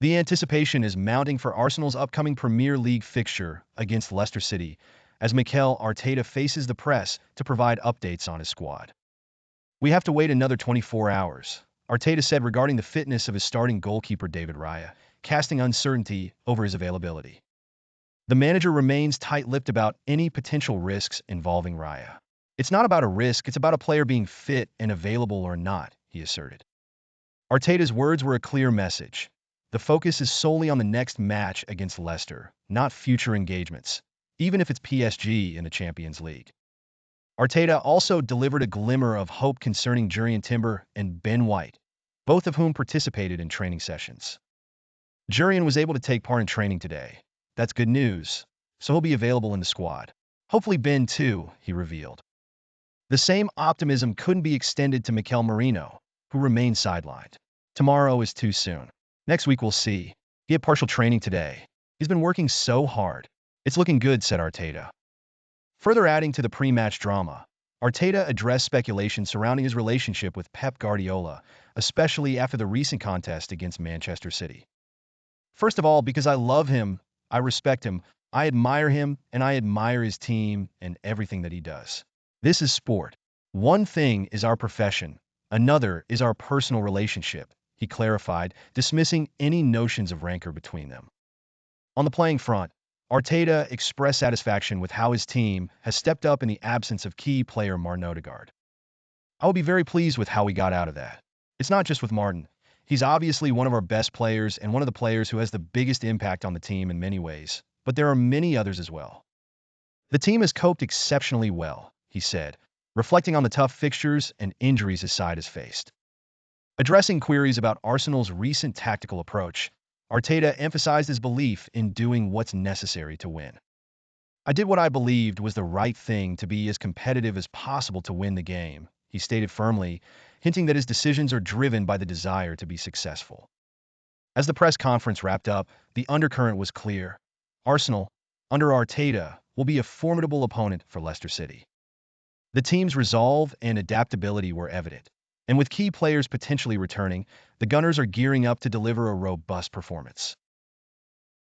The anticipation is mounting for Arsenal's upcoming Premier League fixture against Leicester City as Mikel Arteta faces the press to provide updates on his squad. "We have to wait another 24 hours," Arteta said regarding the fitness of his starting goalkeeper David Raya, casting uncertainty over his availability. The manager remains tight-lipped about any potential risks involving Raya. "It's not about a risk, it's about a player being fit and available or not," he asserted. Arteta's words were a clear message. The focus is solely on the next match against Leicester, not future engagements, even if it's PSG in the Champions League. Arteta also delivered a glimmer of hope concerning Jurrien and Ben White, both of whom participated in training sessions. Jurrien was able to take part in training today. "That's good news, so he'll be available in the squad. Hopefully Ben too," he revealed. The same optimism couldn't be extended to Mikel Merino, who remains sidelined. "Tomorrow is too soon. Next week we'll see. He had partial training today. He's been working so hard. It's looking good," said Arteta. Further adding to the pre-match drama, Arteta addressed speculation surrounding his relationship with Pep Guardiola, especially after the recent contest against Manchester City. "First of all, because I love him, I respect him, I admire him, and I admire his team and everything that he does. This is sport. One thing is our profession, another is our personal relationship," he clarified, dismissing any notions of rancor between them. On the playing front, Arteta expressed satisfaction with how his team has stepped up in the absence of key player Martin Odegaard. "I will be very pleased with how we got out of that. It's not just with Martin. He's obviously one of our best players and one of the players who has the biggest impact on the team in many ways, but there are many others as well. The team has coped exceptionally well," he said, reflecting on the tough fixtures and injuries his side has faced. Addressing queries about Arsenal's recent tactical approach, Arteta emphasized his belief in doing what's necessary to win. "I did what I believed was the right thing to be as competitive as possible to win the game," he stated firmly, hinting that his decisions are driven by the desire to be successful. As the press conference wrapped up, the undercurrent was clear. Arsenal, under Arteta, will be a formidable opponent for Leicester City. The team's resolve and adaptability were evident, and with key players potentially returning, the Gunners are gearing up to deliver a robust performance.